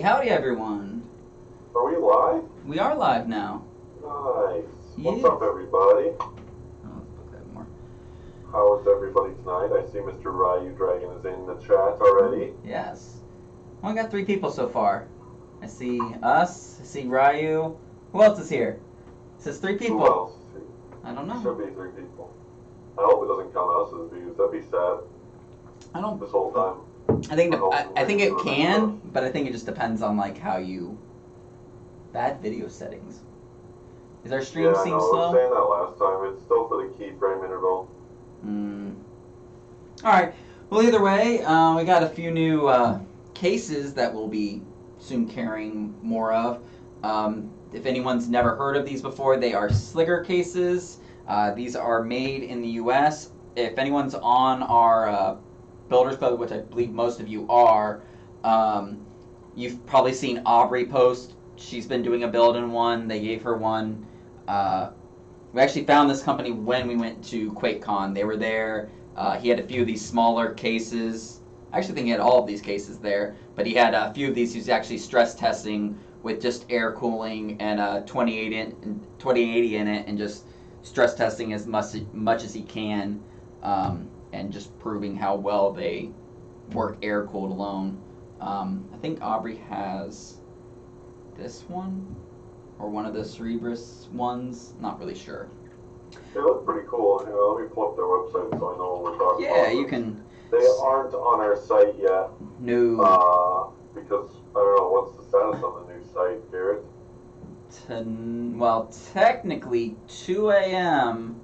howdy, everyone. Are we live? We are live now. Nice. Yeah. What's up, everybody? Oh, let's put that more. How is everybody tonight? I see Mr. Ryu Dragon is in the chat already. Yes. Only got 3 people so far. I see us. I see Ryu. Who else is here? It says 3 people. Who else? I don't know. Should be 3 people. I hope it doesn't count us as views. That'd be sad. I don't. This whole time. I think it can, but I think it just depends on like how you. Bad video settings. Is our stream seem I slow? was saying that last time. It's still for the keyframe interval. Alright, well either way, we got a few new cases that we'll be soon carrying more of. If anyone's never heard of these before, they are Slicker cases. These are made in the US. If anyone's on our Builders Club, which I believe most of you are, you've probably seen Aubrey post. She's been doing a build in one. They gave her one. We actually found this company when we went to QuakeCon. They were there. He had a few of these smaller cases. I actually think he had all of these cases there, but he had a few of these he was actually stress testing with just air cooling and a 2080 in it, and just stress testing as much as he can, and just proving how well they work air cooled alone. I think Aubrey has this one, or one of the Cerebrus ones, not really sure. They look pretty cool. Let me pull up their website so I know what we're talking about. Yeah, you can. They aren't on our site yet. No. Because I don't know what's the status on the new site, Garrett. Well, technically 2 a.m.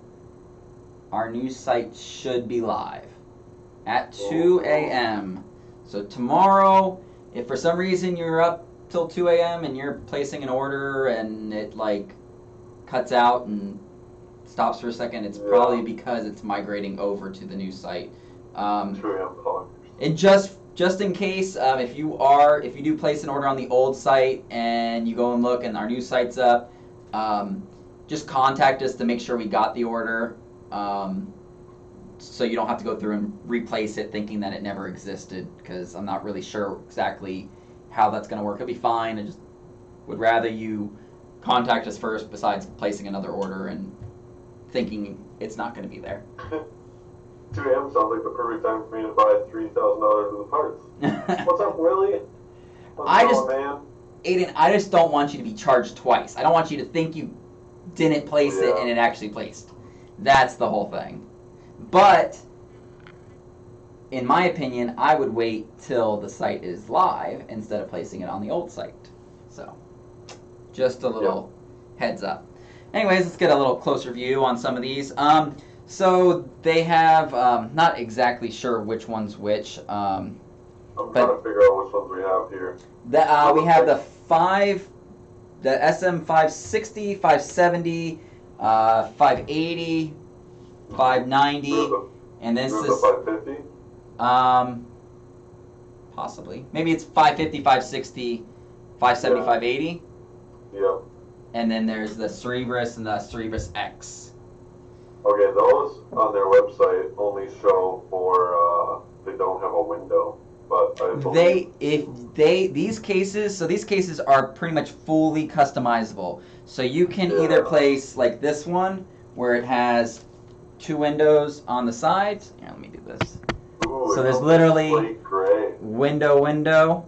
our new site should be live at 2 a.m. So tomorrow, if for some reason you're up till 2 a.m. and you're placing an order and it like cuts out and stops for a second, it's probably because it's migrating over to the new site. 2 a.m. And just in case, if you do place an order on the old site and you go and look and our new site's up, just contact us to make sure we got the order, so you don't have to go through and replace it thinking that it never existed, because I'm not really sure exactly how that's going to work. It'll be fine. I just would rather you contact us first, besides placing another order and thinking it's not going to be there. 2 a.m. sounds like the perfect time for me to buy $3,000 worth of parts. What's up, Willie? Aiden, I just don't want you to be charged twice. I don't want you to think you didn't place it and it actually placed. That's the whole thing. But in my opinion, I would wait till the site is live instead of placing it on the old site. So, just a little heads up. Anyways, let's get a little closer view on some of these. So they have, not exactly sure which one's which. I'm trying to figure out which ones we have here. We have the SM560, 570, 580, 590, and this is the 550. Possibly. Maybe it's 550, 560, 570, 580. Yep. And then there's the Cerebrus and the Cerebrus X. Okay, those on their website only show for they don't have a window, but these cases are pretty much fully customizable. So you can either place like this one where it has 2 windows on the sides. Yeah, let me do this. Ooh, so there's literally window,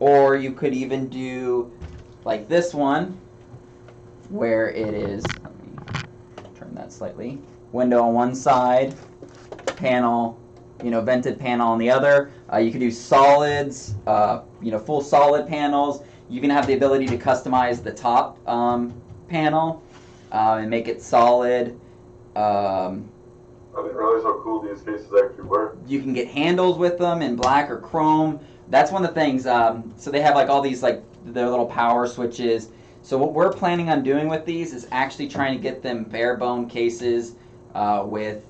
or you could even do like this one where it is. Turn that slightly. Window on one side, panel, vented panel on the other. You can do solids, full solid panels. You can have the ability to customize the top panel and make it solid. I didn't realize how cool these cases actually were. You can get handles with them in black or chrome. That's one of the things. So they have like all these like their little power switches. So what we're planning on doing with these is actually trying to get them bare bone cases with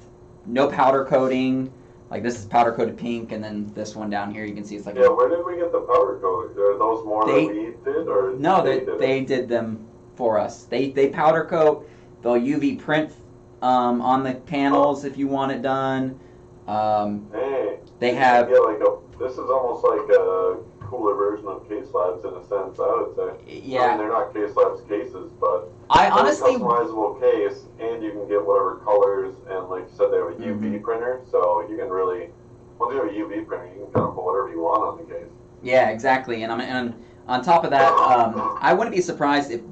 no powder coating. Like this is powder coated pink, and then this one down here you can see it's like. Yeah, where did we get the powder coating? Are those more that we did, or no? They did them for us. They powder coat. They'll UV print on the panels if you want it done. Hey, they have. Yeah, this is almost like a cooler version of case labs in a sense, I would say. Yeah. I mean, they're not case labs cases, but I it's honestly, a customizable case, and you can get whatever colors, and like you said, they have a UV printer, so you can really, once you have a UV printer, you can kind of put whatever you want on the case. yeah, exactly. And on top of that, I wouldn't be surprised if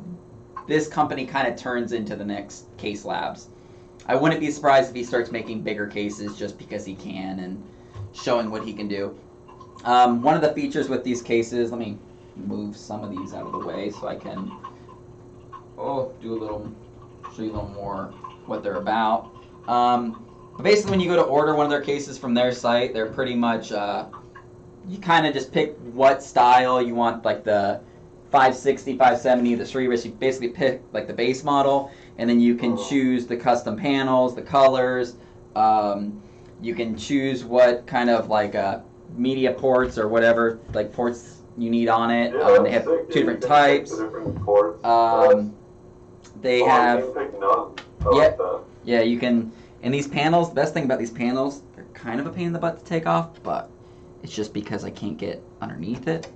this company kind of turns into the next Case Labs. I wouldn't be surprised if he starts making bigger cases just because he can and showing what he can do. One of the features with these cases, let me move some of these out of the way so I can show you a little more what they're about. But basically, when you go to order one of their cases from their site, they're pretty much you kind of just pick what style you want, like the 560, 570, the Cerebus. You basically pick like the base model, and then you can choose the custom panels, the colors. You can choose what kind of like media ports or whatever like ports you need on it. Yeah, they have sick. two different You can types. pick the different ports. They you have can pick none. I like that. yeah, you can. And these panels, the best thing about these panels, they're kind of a pain in the butt to take off, but it's just because I can't get underneath it.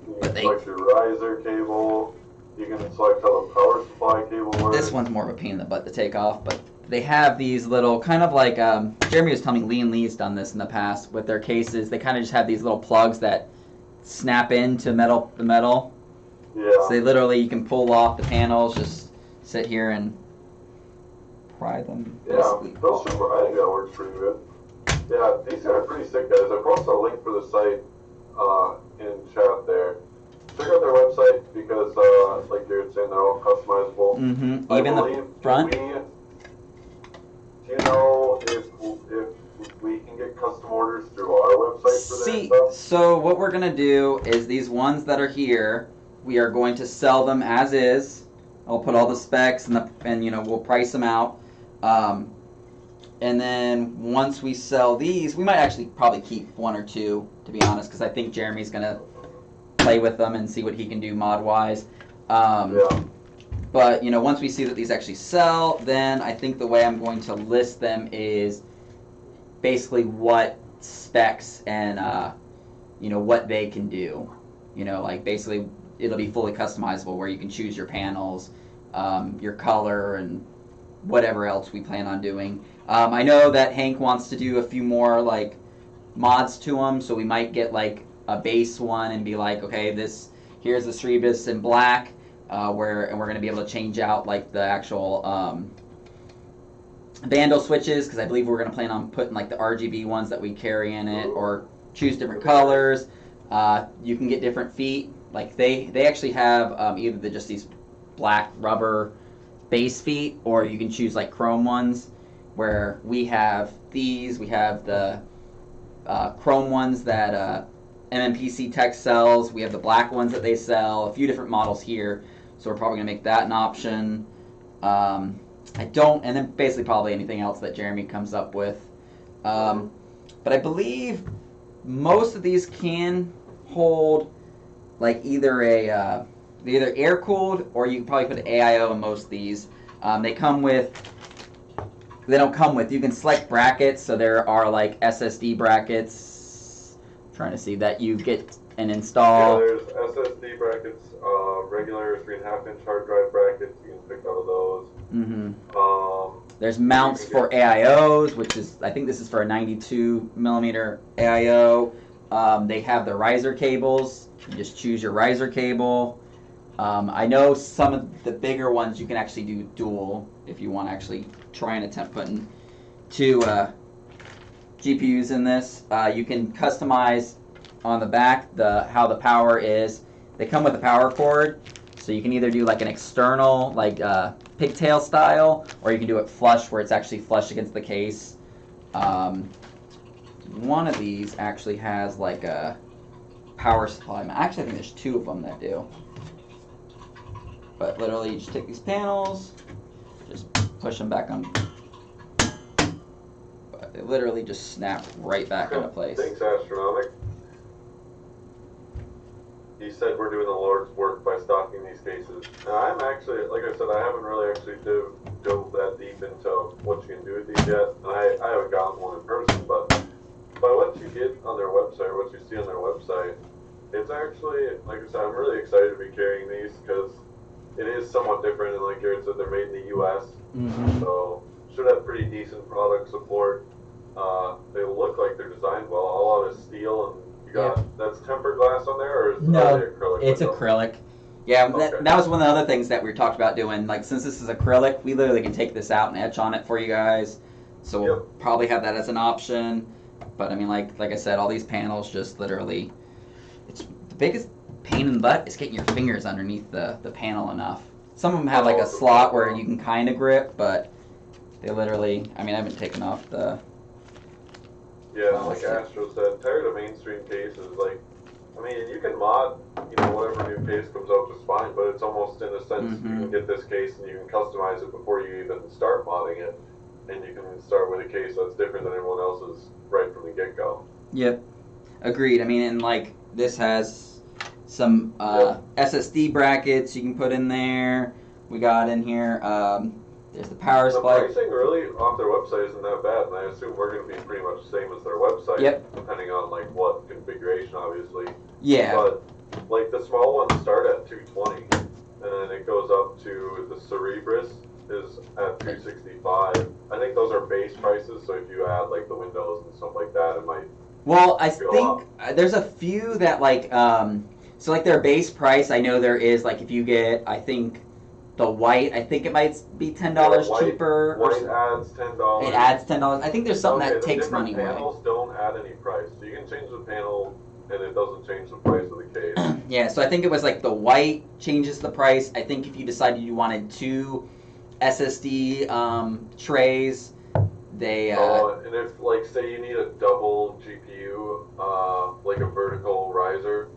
You can select your riser cable. You can select how the power supply cable works. This one's more of a pain in the butt to take off, but they have these little kind of like Jeremy was telling me Lee and Lee's done this in the past with their cases. They kind of just have these little plugs that snap into the metal. Yeah. So they literally, you can pull off the panels, just sit here and pry them. Yeah, those super, I think that works pretty good. Yeah, these guys are pretty sick, guys. I posted a link for the site in chat there. Check out their website because, like you're saying, they're all customizable. Mm-hmm. Even the front. Do you know if we can get custom orders through our website for their stuff? So what we're gonna do is these ones that are here, we are going to sell them as is. I'll put all the specs and you know, we'll price them out. And then once we sell these, we might actually probably keep one or two, to be honest, because I think Jeremy's gonna play with them and see what he can do mod wise. Yeah. But you know, once we see that these actually sell, then I think the way I'm going to list them is basically what specs and you know, what they can do. You know, like basically it'll be fully customizable where you can choose your panels, your color, and whatever else we plan on doing. I know that Hank wants to do a few more like mods to them, so we might get like a base one and be like, okay, here's the Cerebus in black, and we're going to be able to change out like the actual vandal switches, because I believe we're going to plan on putting like the RGB ones that we carry in it, or choose different colors. You can get different feet. Like they actually have either just these black rubber base feet, or you can choose like chrome ones, where we have these. We have the chrome ones that MMPC Tech sells. We have the black ones that they sell. A few different models here, so we're probably gonna make that an option. And then basically probably anything else that Jeremy comes up with. But I believe most of these can hold like either air cooled, or you can probably put AIO in most of these. They don't come with, you can select brackets, so there are like SSD brackets, I'm trying to see, that you get and install. Yeah, there's SSD brackets, regular 3.5-inch hard drive brackets, you can pick out of those. Mm-hmm. There's mounts for AIOs, which is, I think this is for a 92 millimeter AIO. They have the riser cables, you just choose your riser cable. I know some of the bigger ones you can actually do dual if you want to actually try and attempt putting two GPUs in this. You can customize on the back how the power is. They come with a power cord, so you can either do like an external like pigtail style, or you can do it flush where it's actually flush against the case. One of these actually has like a power supply. Actually, I think there's two of them that do. But literally, you just take these panels, just push them back on. But they literally just snap right back into place. Thanks, Astronomic. He said we're doing the Lord's work by stocking these cases. Now, I'm actually, like I said, I haven't really actually dove that deep into what you can do with these yet. And I haven't gotten one in person, but by what you get on their website, or what you see on their website, It's actually, like I said, I'm really excited to be carrying these because it is somewhat different, and like Garrett said, they're made in the U.S., Mm-hmm. so should have pretty decent product support. They look like they're designed well, all out of steel, and you Yep. got that's tempered glass on there, or are No, they acrylic it's window? acrylic. Yeah, that, Okay. that was one of the other things that we talked about doing. Like, since this is acrylic, we literally can take this out and etch on it for you guys. So we'll Yep. probably have that as an option. But I mean, like I said, all these panels just literally, it's the biggest pain in the butt is getting your fingers underneath the panel enough. Some of them have like Oh, a it's a slot problem. where you can kind of grip, but they literally, I mean, I haven't taken off the Yeah, like plastic. Astro said, tired of mainstream cases. Like, I mean, you can mod, whatever new case comes out just fine, but it's almost in a sense you can get this case and you can customize it before you even start modding it, and you can start with a case that's different than everyone else's right from the get go. Yep, agreed. I mean, and like this has some Yep. SSD brackets you can put in there. We got in here. There's the power The supply. pricing really off their website isn't that bad, and I assume we're going to be pretty much the same as their website, Yep. depending on like what configuration, obviously. Yeah. But like the small ones start at 220, and then it goes up to the Cerebrus is at 265. I think those are base prices, so if you add like the windows and stuff like that, it might Well, I go up. think there's a few that like so like their base price. I know there is like if you get I think the white. I think it might be $10 White cheaper. white adds $10. It adds $10. I think there's something Okay, that the takes different money away. panels don't add any price, so you can change the panel, and it doesn't change the price of the case. Yeah, so I think it was like the white changes the price. I think if you decided you wanted two SSD trays, they And if, like, say you need a double GPU, like a vertical riser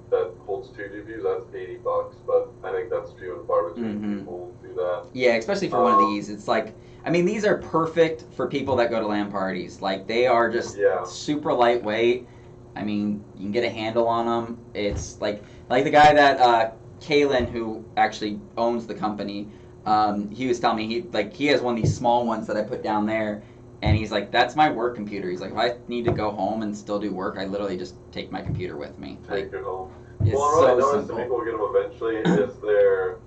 that holds two GPUs, that's $80. But I think that's few and far between people who do that. yeah, especially for one of these. It's like I mean these are perfect for people that go to LAN parties. Like they are just Yeah. super lightweight. I mean, you can get a handle on them. It's like the guy that Kalen, who actually owns the company, he was telling me he has one of these small ones that I put down there, and he's like, that's my work computer. He's like, if I need to go home and still do work, I literally just take my computer with me. Take it home. It's Well, and what I so noticed, and simple. maybe we'll get them eventually, is their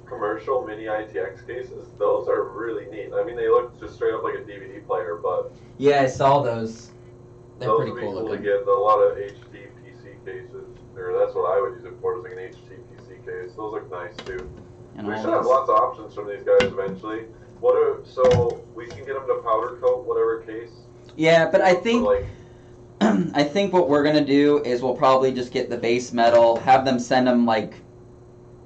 commercial mini ITX cases. Those are really neat. I mean, they look just straight up like a DVD player, but Yeah, I saw those. They're those pretty would be cool cool to looking. get. A lot of HD PC cases, or that's what I would use it for, is like an HD PC case. Those look nice too. And We all should have these. lots of options from these guys eventually. So we can get them to powder coat whatever case. Yeah, but I So, think like, I think what we're gonna do is we'll probably just get the base metal, have them send them like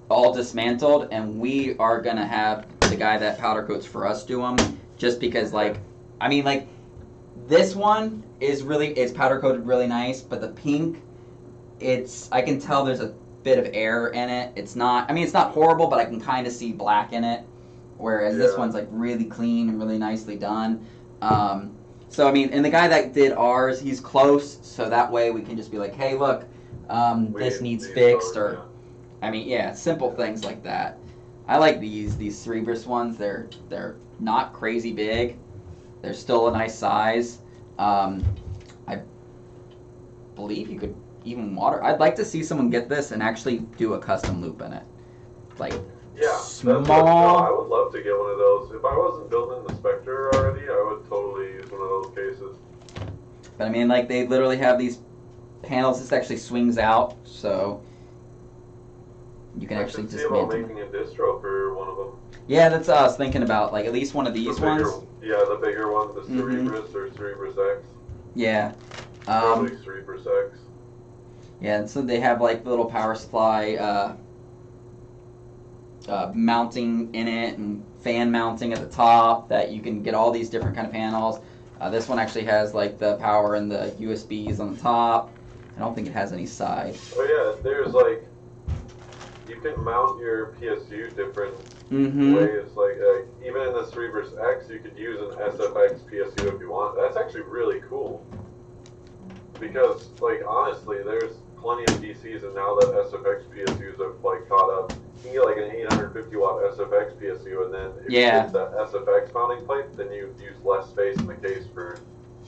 all dismantled, and we are gonna have the guy that powder coats for us do them, just because like, I mean like, this one is powder coated really nice, but the pink, I can tell there's a bit of error in it. It's not, I mean it's not horrible, but I can kind of see black in it, whereas this Yeah. one's like really clean and really nicely done. So I mean, and the guy that did ours, he's close, so that way we can just be like, hey, look, this needs these fixed, colors, or I mean, yeah, simple things like that. I like these Cerebrus ones. They're not crazy big. They're still a nice size. I believe you could even water. I'd like to see someone get this and actually do a custom loop in it, like Yeah, small. that's what, no, I would love to get one of those. If I wasn't building the Spectre already, I would totally use one of those cases. But I mean, like they literally have these panels. This actually swings out, so you can actually see about dismantle. making a distro for one of them. Yeah, that's what I was thinking about. Like at least one of these ones. Yeah, the bigger one, the Cerebrus or Cerebrus X. Yeah. Probably Cerebrus X. Yeah, and so they have like little power supply mounting in it and fan mounting at the top that you can get all these different kind of panels. This one actually has like the power and the USBs on the top. I don't think it has any side. Oh yeah, there's like, you can mount your PSU different ways. Like even in the Cerebrus X, you could use an SFX PSU if you want. That's actually really cool. Because like honestly, there's plenty of PCs, and now that SFX PSUs have like caught up, you can get like an 850 watt SFX PSU, and then if you get that SFX mounting plate, then you use less space in the case for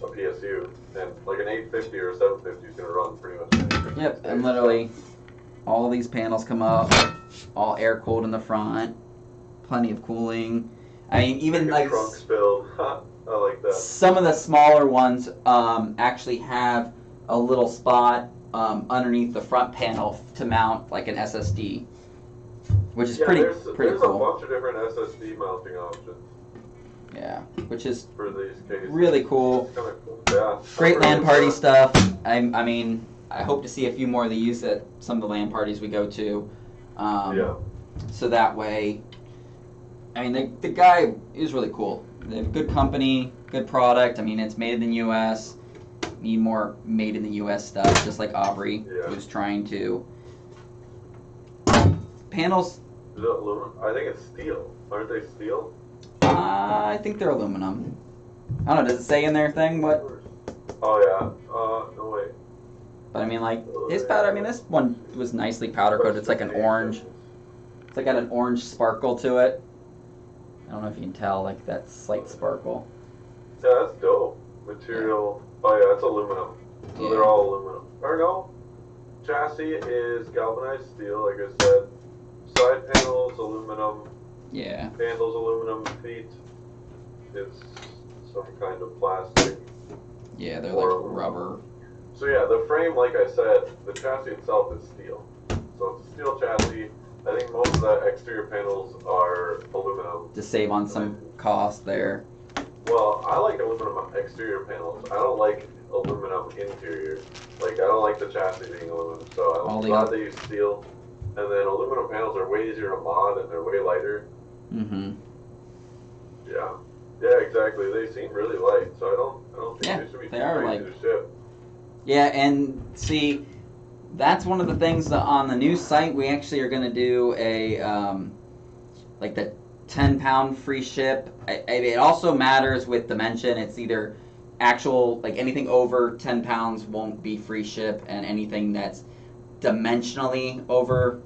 a PSU, and like an 850 or a 750 is going to run pretty much anything. Yep, and literally all of these panels come up, all air cooled in the front, plenty of cooling. I mean, even like trunks filled. I like that. some of the smaller ones actually have a little spot underneath the front panel to mount like an SSD, which is pretty there's cool. There's a bunch of different SSD mounting options. Yeah, which is for these cases. Really cool. It's kind of cool. Yeah. Great LAN party stuff. I mean, I hope to see a few more of these at some of the LAN parties we go to. Yeah. So that way, I mean, the guy is really cool. They have a good company, good product. I mean, it's made in the U.S. Need more made in the U.S. stuff, just like Aubrey was trying to. Panels. Is it aluminum? I think it's steel. Aren't they steel? I think they're aluminum. I don't know. Does it say in their thing what? Oh yeah. No way. But I mean, like his powder. I mean, this one was nicely powder coated. It's like an orange. It's like got an orange sparkle to it. I don't know if you can tell, like that slight sparkle. Yeah, that's dope. Material. Oh yeah, it's aluminum. So they're all aluminum. Or no, chassis is galvanized steel, like I said. Side panels, aluminum. Yeah. Handles, aluminum. Feet is some kind of plastic. Yeah, they're like rubber. So yeah, the frame, like I said, the chassis itself is steel. So it's a steel chassis. I think most of the exterior panels are aluminum. To save on some cost there. Well, I like aluminum exterior panels. I don't like aluminum interior. Like, I don't like the chassis being aluminum. So I'm glad they use steel. And then aluminum panels are way easier to mod and they're way lighter. Mm-hmm. Yeah. Yeah, exactly. They seem really light, so I don't think they should be too crazy to ship. Yeah, and see, that's one of the things that on the new site we actually are going to do a like the 10-pound free ship. It also matters with dimension. It's either actual, like anything over 10 pounds won't be free ship, and anything that's dimensionally over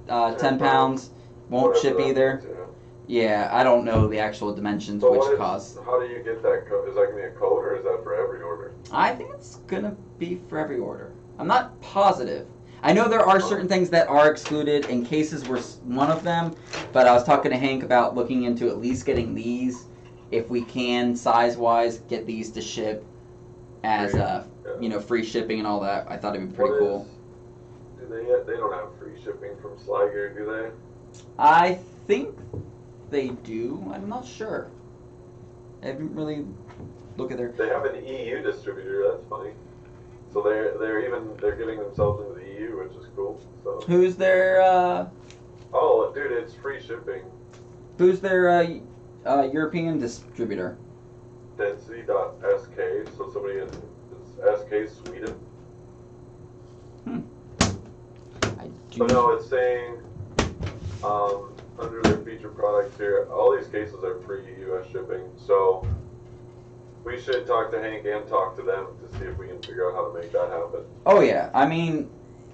10 pounds won't ship either. Yeah, I don't know the actual dimensions, so which cost. How do you get that code? Is that going to be a code, or is that for every order? I think it's going to be for every order. I'm not positive. I know there are certain things that are excluded, and cases were one of them, but I was talking to Hank about looking into at least getting these, if we can, size-wise, get these to ship as, free shipping and all that. I thought it'd be pretty cool. Do they don't have free shipping from Sliger, do they? I think they do. I'm not sure. I haven't really looked at their. They have an EU distributor. That's funny. So they're getting themselves into the EU, which is cool. So. Who's their? Oh, dude, it's free shipping. Who's their European distributor? Density.sk. So somebody in SK Sweden. But no, it's saying under their featured products here, all these cases are free U.S. shipping. So we should talk to Hank and talk to them to see if we can figure out how to make that happen. Oh yeah, I mean,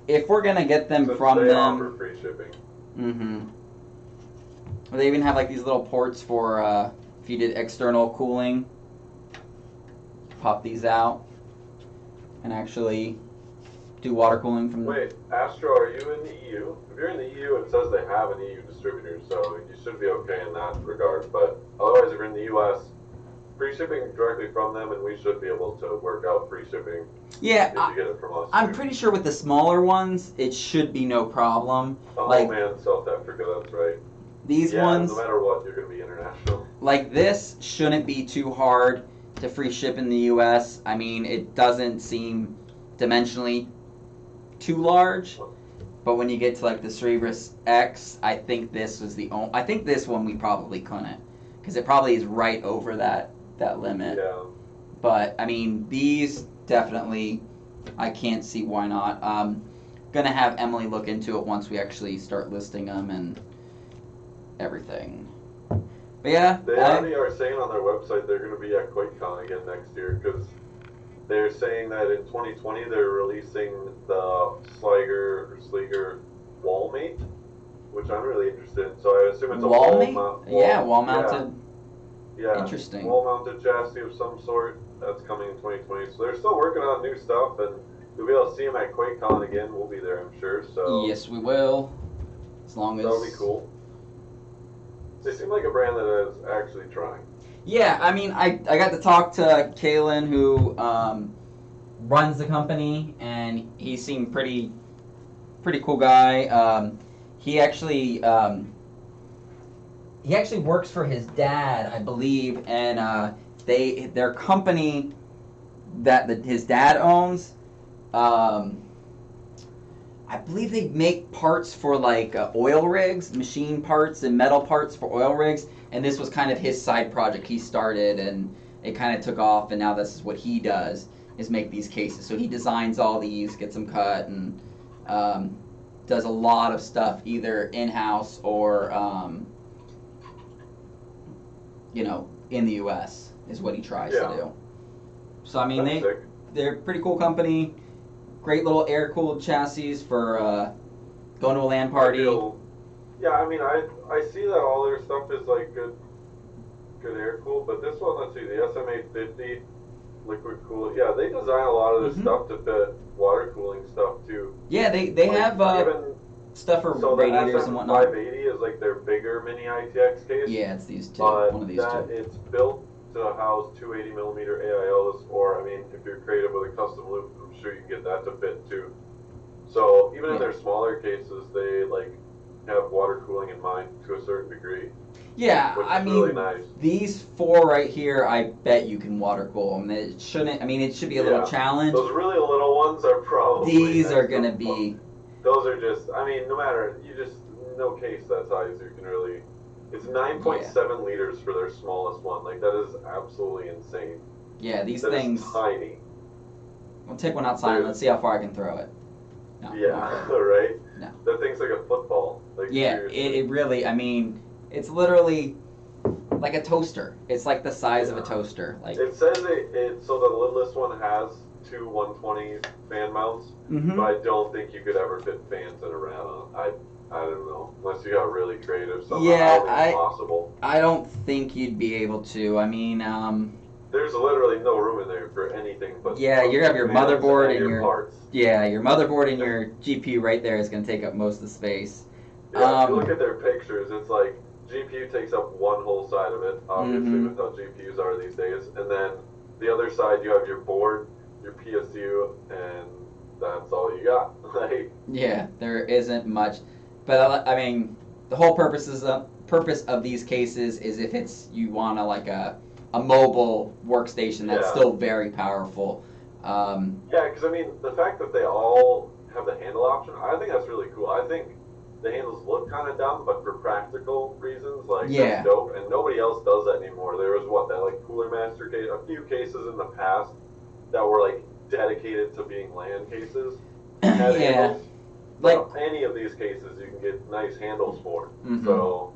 if we're gonna get them from they them, offer free shipping. Mm-hmm. They even have like these little ports for if you did external cooling. Pop these out and actually do water cooling from. Wait, Astro, are you in the EU? If you're in the EU, it says they have an EU distributor, so you should be okay in that regard. But otherwise, if you're in the US, free shipping directly from them, and we should be able to work out free shipping. Yeah, if you get it from us. I'm pretty sure with the smaller ones, it should be no problem. Oh like, man, South Africa, that's right. These ones, no matter what, you're going to be international. Like this shouldn't be too hard to free ship in the US. I mean, it doesn't seem dimensionally too large, but when you get to like the Cerebrus X, I think this was the only. I think this one we probably couldn't, because it probably is right over that limit. Yeah. But I mean, these definitely, I can't see why not. Gonna have Emily look into it once we actually start listing them and everything. But yeah, they already are saying on their website they're going to be at QuakeCon again next year, because they're saying that in 2020 they're releasing the Sleeger wall mate, which I'm really interested in. So I assume it's a wall mounted. Yeah, wall mounted. Yeah, interesting. Wall mounted chassis of some sort. That's coming in 2020. So they're still working on new stuff, and you'll be able to see them at QuakeCon again. We'll be there, I'm sure. So Yes, we will. As long as that'll be cool. They seem like a brand that is actually trying. Yeah, I mean, I got to talk to Kalen, who runs the company, and he seemed pretty cool guy. He actually works for his dad, I believe, and their company that his dad owns. I believe they make parts for like oil rigs, machine parts and metal parts for oil rigs, and this was kind of his side project he started, and it kind of took off, and now this is what he does, is make these cases. So he designs all these, gets them cut, and does a lot of stuff either in-house or in the U.S. is what he tries to do. So I mean, they're a pretty cool company. Great little air-cooled chassis for going to a LAN party. Yeah, I mean, I see that all their stuff is like good air-cooled, but this one, let's see, the SM850 liquid cool. Yeah, they design a lot of this stuff to fit water cooling stuff too. Yeah, they have stuff for radiators and whatnot. So the SM580 is like their bigger mini ITX case. Yeah, it's these two. But one of these two. It's built to house 280 millimeter AIOs, or I mean, if you're creative with a custom loop, I'm sure you can get that to fit too. So even in their smaller cases, they like have water cooling in mind to a certain degree. Yeah, which I is mean, really nice. These four right here, I bet you can water cool them. It shouldn't. I mean, it should be a little challenge. Those really little ones are probably. These are gonna be. Those are just. I mean, no matter no case that size you can really. It's 9.7 liters for their smallest one. Like, that is absolutely insane. Yeah, these that things. Is tiny. We'll take one outside and let's see how far I can throw it. No, yeah, right? No. That thing's like a football. Like, yeah, it really, I mean, it's literally like a toaster. It's like the size of a toaster. Like it says so the littlest one has two 120 fan mounts, but I don't think you could ever fit fans in a rat. I don't know, unless you got really creative somehow. Yeah, possible. I don't think you'd be able to. I mean, there's literally no room in there for anything but. Yeah, you have your motherboard and your parts. Yeah, your motherboard and your GPU right there is going to take up most of the space. Yeah, if you look at their pictures, it's like GPU takes up one whole side of it, obviously with how GPUs are these days, and then the other side you have your board, your PSU, and that's all you got. Like. Yeah, there isn't much. But I mean, the whole purpose of these cases is if you want a mobile workstation that's still very powerful. Yeah, because I mean, the fact that they all have the handle option, I think that's really cool. I think the handles look kind of dumb, but for practical reasons, that's dope. And nobody else does that anymore. There was that Cooler Master case, a few cases in the past that were dedicated to being LAN cases. Handles. Any of these cases, you can get nice handles for. So.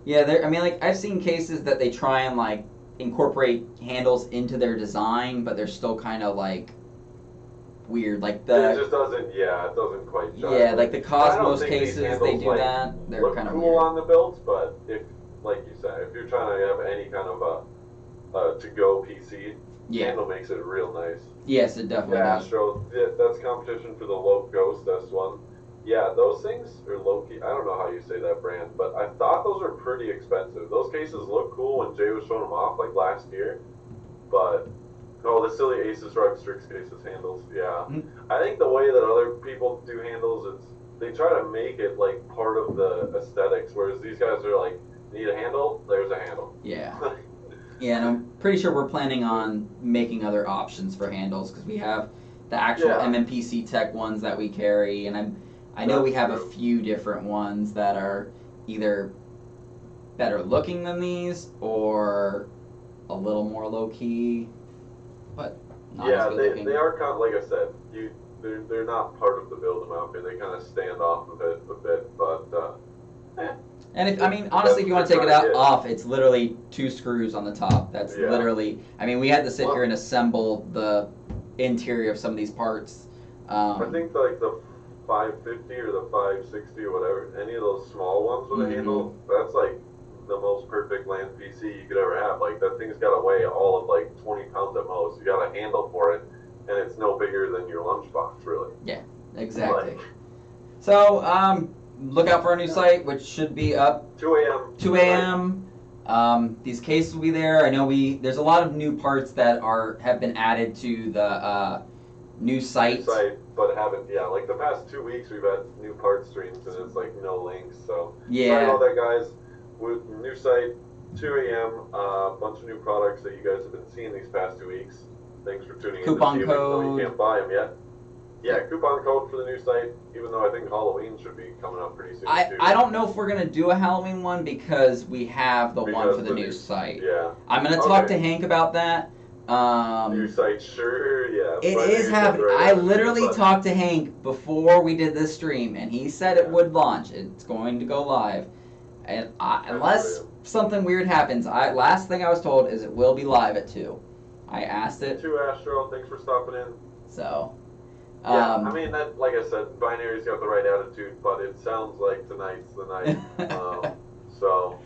Yeah, I mean, I've seen cases that they try and incorporate handles into their design, but they're still kind of weird. It just doesn't. Yeah, it doesn't quite. Yeah, the Cosmos cases, they do that. They're look kind of cool weird on the builds, but if, like you said, if you're trying to have any kind of a to-go PC, handle makes it real nice. Yes, it definitely does. Astro, that's competition for the low Ghost S1. Yeah, those things are low-key. I don't know how you say that brand, but I thought those were pretty expensive. Those cases look cool when Jay was showing them off last year, but the silly Asus ROG Strix cases handles. Yeah, I think the way that other people do handles, they try to make it part of the aesthetics, whereas these guys are need a handle, there's a handle. Yeah. Yeah, and I'm pretty sure we're planning on making other options for handles because we have the actual MMPC Tech ones that we carry, and I know we have a few different ones that are either better looking than these or a little more low key, but not as good looking. They are kind of, like I said, they're not part of the build them outfit. They kind of stand off of it a bit, but. And honestly, if you want to take it off, it's literally 2 screws on the top. That's literally. I mean, we had to sit here and assemble the interior of some of these parts. I think the 550 or the 560 or whatever, any of those small ones with a handle, the most perfect land PC you could ever have. Like that thing's got to weigh all of like 20 pounds at most. You got a handle for it, and it's no bigger than your lunchbox, really. Yeah, exactly. Like, So, look out for our new site, which should be up 2 a.m. 2 a.m. These cases will be there. I know there's a lot of new parts that have been added to the new site. But haven't, yeah, like the past 2 weeks we've had new part streams and it's like no links, so Yeah. sorry about that, guys. With new site, 2 a.m., a bunch of new products that you guys have been seeing these past 2 weeks. Thanks for tuning in. Coupon Even though code. you can't buy them yet. Yeah, coupon code for the new site, even though I think Halloween should be coming up pretty soon too. I don't know if we're going to do a Halloween one because we have the one for the new site. Yeah. I'm going to talk to Hank about that. New site, sure, yeah. It is happening. I literally talked to Hank before we did this stream, and he said it would launch. It's going to go live, and unless something weird happens, last thing I was told is it will be live at 2. I asked it. 2 Astro, thanks for stopping in. So. Yeah, I mean that. Like I said, Binary's got the right attitude, but it sounds like tonight's the night. So.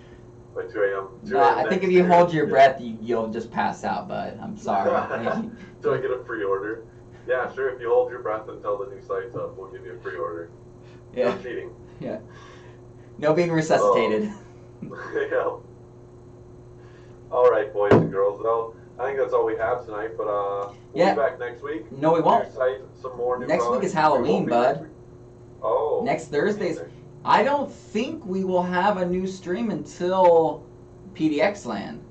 By 2 a.m. I think if you hold your breath, you'll just pass out, bud. I'm sorry. Do I get a pre-order? Yeah, sure. If you hold your breath until the new site's up, we'll give you a pre-order. Yeah. No cheating. Yeah. No being resuscitated. Yeah. All right, boys and girls. Well, I think that's all we have tonight, but we'll be back next week. No, we won't. New site, some more new next products. week is Halloween, bud. Oh. Next Thursday's. I don't think we will have a new stream until PDX Land.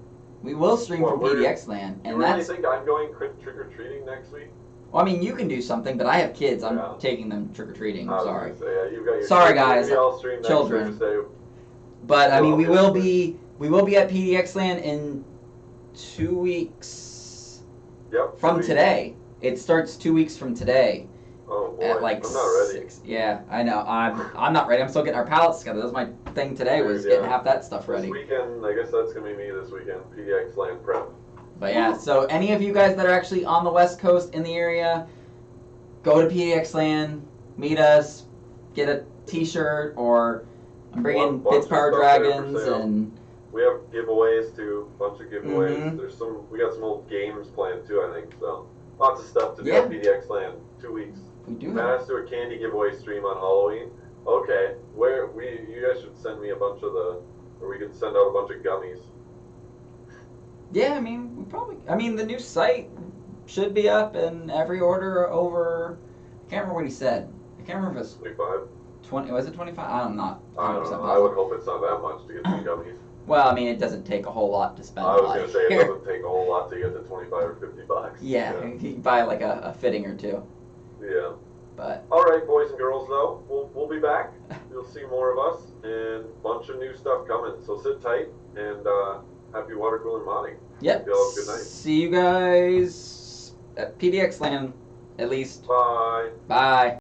We will stream from PDX Land, and you really think I'm going trick or treating next week? Well, I mean, you can do something, but I have kids. I'm taking them trick or treating. I'm sorry. You've got your sorry, guys. Children. But I mean, we will be at PDX Land in 2 weeks. Yep. From today. It starts 2 weeks from today. Oh boy, at like I'm not ready. 6. Yeah, I know. I'm not ready. I'm still getting our pallets together. That was my thing today, was getting half that stuff ready. This weekend, I guess that's gonna be me this weekend. PDX Land prep. But yeah, so any of you guys that are actually on the West Coast in the area, go to PDX Land, meet us, get a T-shirt, or I'm bringing Bits Power Dragons, and we have giveaways too. Bunch of giveaways. Mm-hmm. We got some old games planned too. I think so. Lots of stuff to do at PDX Land. 2 weeks. We do. Matt has to do a candy giveaway stream on Halloween. Okay, you guys should send me a bunch of or we could send out a bunch of gummies. Yeah, I mean, the new site should be up, and every order over, I can't remember what he said. I can't remember if it's 25. 20. Was it 25? I'm not. I don't know. I would hope it's not that much to get some gummies. Well, I mean, it doesn't take a whole lot to spend. I was going to say, it doesn't take a whole lot to get to 25 or 50 bucks. Yeah, you can buy like a fitting or two. Yeah. But. All right, boys and girls, though, we'll be back. You'll see more of us and a bunch of new stuff coming. So sit tight and happy water cooling modding. Yep. Y'all have a good night. See you guys at PDX Land, at least. Bye. Bye.